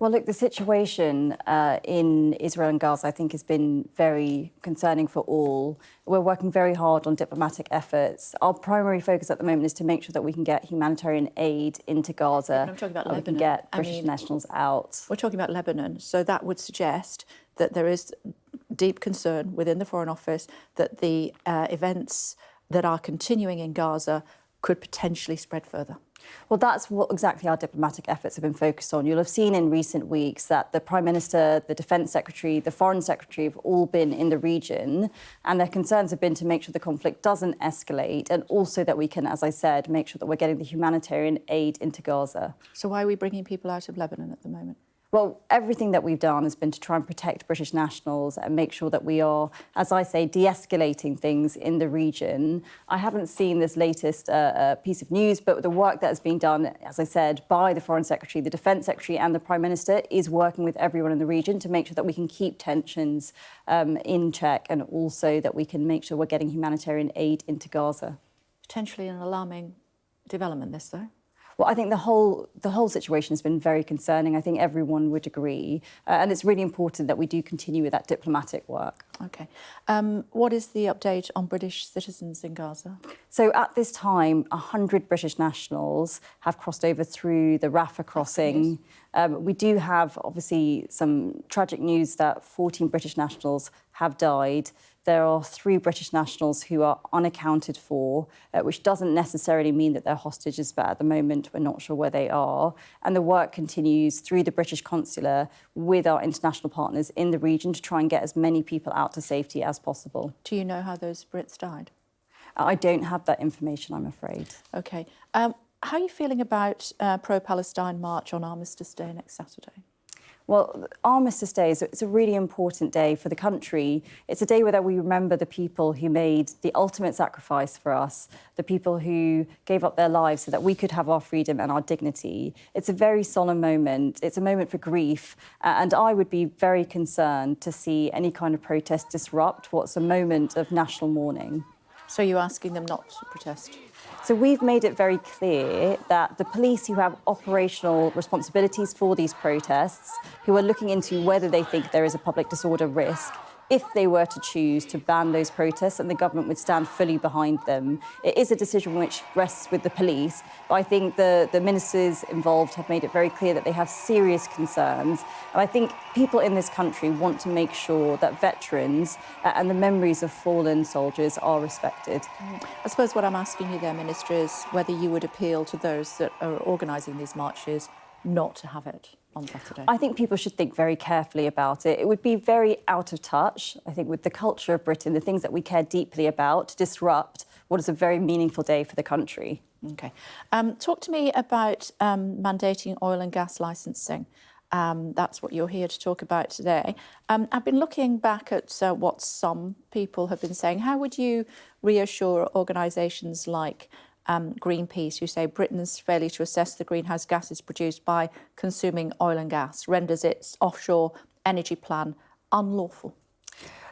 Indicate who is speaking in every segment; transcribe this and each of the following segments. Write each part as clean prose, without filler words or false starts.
Speaker 1: Well, look, the situation in Israel and Gaza, I think, has been very concerning for all. We're working very hard on diplomatic efforts. Our primary focus at the moment is to make sure that we can get humanitarian aid into Gaza.
Speaker 2: I'm talking about Lebanon.
Speaker 1: We can get British nationals out.
Speaker 2: We're talking about Lebanon, so that would suggest that there is deep concern within the Foreign Office that the events that are continuing in Gaza could potentially spread further.
Speaker 1: Well, that's what exactly our diplomatic efforts have been focused on. You'll have seen in recent weeks that the Prime Minister, the Defence Secretary, the Foreign Secretary have all been in the region, and their concerns have been to make sure the conflict doesn't escalate and also that we can, as I said, make sure that we're getting the humanitarian aid into Gaza.
Speaker 2: So why are we bringing people out of Lebanon at the moment?
Speaker 1: Well, everything that we've done has been to try and protect British nationals and make sure that we are, as I say, de-escalating things in the region. I haven't seen this latest piece of news, but the work that has been done, as I said, by the Foreign Secretary, the Defence Secretary and the Prime Minister is working with everyone in the region to make sure that we can keep tensions in check and also that we can make sure we're getting humanitarian aid into Gaza.
Speaker 2: Potentially an alarming development, this, though.
Speaker 1: Well, I think the whole situation has been very concerning. I think everyone would agree. And it's really important that we do continue with that diplomatic work.
Speaker 2: OK. What is the update on British citizens in Gaza?
Speaker 1: So at this time, 100 British nationals have crossed over through the Rafah crossing. We do have, obviously, some tragic news that 14 British nationals have died. There are 3 British nationals who are unaccounted for, which doesn't necessarily mean that they're hostages, but at the moment we're not sure where they are. And the work continues through the British consular with our international partners in the region to try and get as many people out to safety as possible.
Speaker 2: Do you know how those Brits died?
Speaker 1: I don't have that information, I'm afraid.
Speaker 2: OK. How are you feeling about Pro-Palestine march on Armistice Day next Saturday?
Speaker 1: Well, Armistice Day is a really important day for the country. It's a day where we remember the people who made the ultimate sacrifice for us, the people who gave up their lives so that we could have our freedom and our dignity. It's a very solemn moment. It's a moment for grief. And I would be very concerned to see any kind of protest disrupt what's a moment of national mourning.
Speaker 2: So you're asking them not to protest?
Speaker 1: So we've made it very clear that the police who have operational responsibilities for these protests, who are looking into whether they think there is a public disorder risk, if they were to choose to ban those protests, and the government would stand fully behind them. It is a decision which rests with the police, but I think the ministers involved have made it very clear that they have serious concerns. And I think people in this country want to make sure that veterans and the memories of fallen soldiers are respected.
Speaker 2: I suppose what I'm asking you there, Minister, is whether you would appeal to those that are organising these marches not to have it on Saturday.
Speaker 1: I think people should think very carefully about it. It would be very out of touch, I think, with the culture of Britain, the things that we care deeply about, to disrupt what is a very meaningful day for the country.
Speaker 2: OK. Talk to me about mandating oil and gas licensing. That's what you're here to talk about today. I've been looking back at what some people have been saying. How would you reassure organisations like Greenpeace, who say Britain's failure to assess the greenhouse gases produced by consuming oil and gas renders its offshore energy plan unlawful?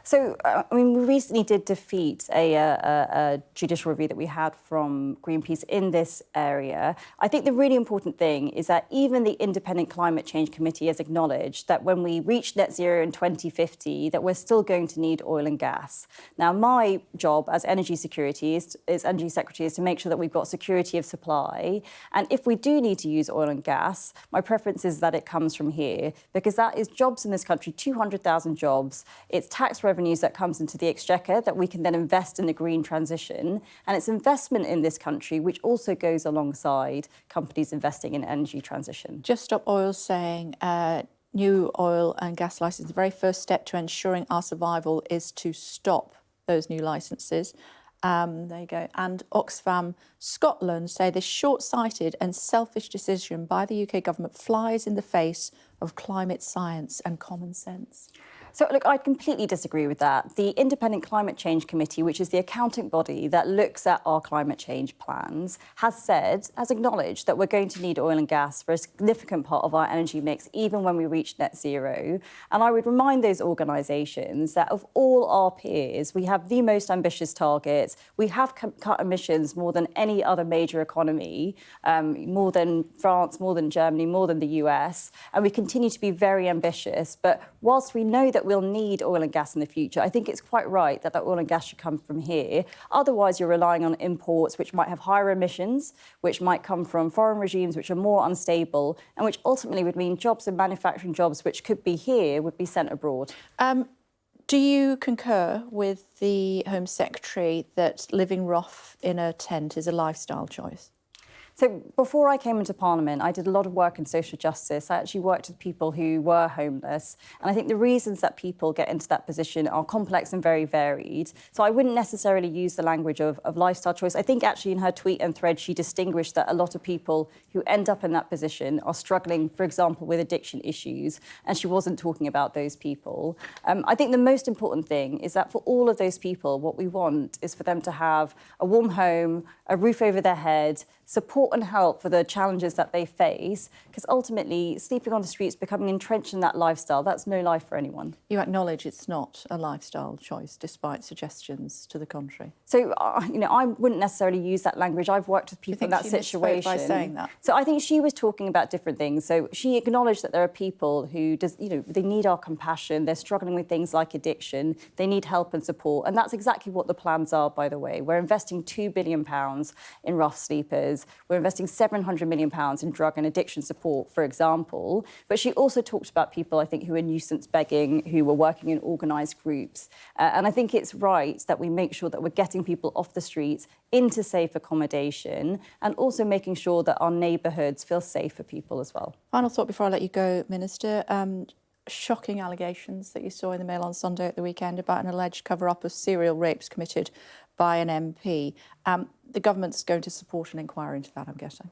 Speaker 1: So, I mean, we recently did defeat a judicial review that we had from Greenpeace in this area. I think the really important thing is that even the Independent Climate Change Committee has acknowledged that when we reach net zero in 2050, that we're still going to need oil and gas. Now, my job as Energy Secretary is to make sure that we've got security of supply. And if we do need to use oil and gas, my preference is that it comes from here, because that is jobs in this country, 200,000 jobs. It's tax revenues that comes into the exchequer that we can then invest in the green transition. And it's investment in this country which also goes alongside companies investing in energy transition.
Speaker 2: Just Stop Oil saying new oil and gas licenses, the very first step to ensuring our survival is to stop those new licenses. There you go. And Oxfam Scotland say this short-sighted and selfish decision by the UK government flies in the face of climate science and common sense.
Speaker 1: So, look, I completely disagree with that. The Independent Climate Change Committee, which is the accounting body that looks at our climate change plans, has acknowledged that we're going to need oil and gas for a significant part of our energy mix, even when we reach net zero. And I would remind those organisations that of all our peers, we have the most ambitious targets. We have cut emissions more than any other major economy, more than France, more than Germany, more than the US. And we continue continue to be very ambitious. But whilst we know that we'll need oil and gas in the future, I think it's quite right that oil and gas should come from here. Otherwise, you're relying on imports which might have higher emissions, which might come from foreign regimes which are more unstable, and which ultimately would mean jobs and manufacturing jobs which could be here would be sent abroad.
Speaker 2: Do you concur with the Home Secretary that living rough in a tent is a lifestyle choice?
Speaker 1: So before I came into Parliament, I did a lot of work in social justice. I actually worked with people who were homeless. And I think the reasons that people get into that position are complex and very varied. So I wouldn't necessarily use the language of lifestyle choice. I think actually in her tweet and thread, she distinguished that a lot of people who end up in that position are struggling, for example, with addiction issues. And she wasn't talking about those people. I think the most important thing is that for all of those people, what we want is for them to have a warm home, a roof over their head, support and help for the challenges that they face, because ultimately sleeping on the streets, becoming entrenched in that lifestyle, that's no life for anyone.
Speaker 2: You acknowledge it's not a lifestyle choice, despite suggestions to the contrary.
Speaker 1: So, I wouldn't necessarily use that language. I've worked with people in that situation.
Speaker 2: By saying that?
Speaker 1: So I think she was talking about different things. So she acknowledged that there are people who, they need our compassion. They're struggling with things like addiction. They need help and support. And that's exactly what the plans are, by the way. We're investing £2 billion in rough sleepers. We're investing £700 million in drug and addiction support, for example. But she also talked about people, I think, who are nuisance begging, who were working in organised groups. And I think it's right that we make sure that we're getting people off the streets into safe accommodation and also making sure that our neighbourhoods feel safe for people as well.
Speaker 2: Final thought before I let you go, Minister. Shocking allegations that you saw in the Mail on Sunday at the weekend about an alleged cover-up of serial rapes committed by an MP. The government's going to support an inquiry into that, I'm guessing.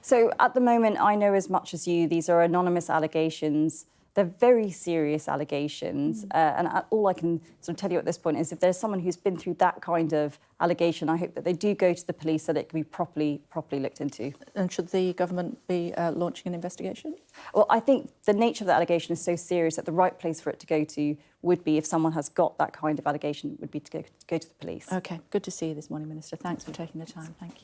Speaker 1: So at the moment, I know as much as you, these are anonymous allegations. They're very serious allegations. And all I can sort of tell you at this point is if there's someone who's been through that kind of allegation, I hope that they do go to the police so that it can be properly looked into. And
Speaker 2: should the government be launching an investigation?
Speaker 1: Well, I think the nature of the allegation is so serious that the right place for it to go to would be, if someone has got that kind of allegation, would be to go to the police.
Speaker 2: OK, good to see you this morning, Minister. Thanks for taking the time. Thank you.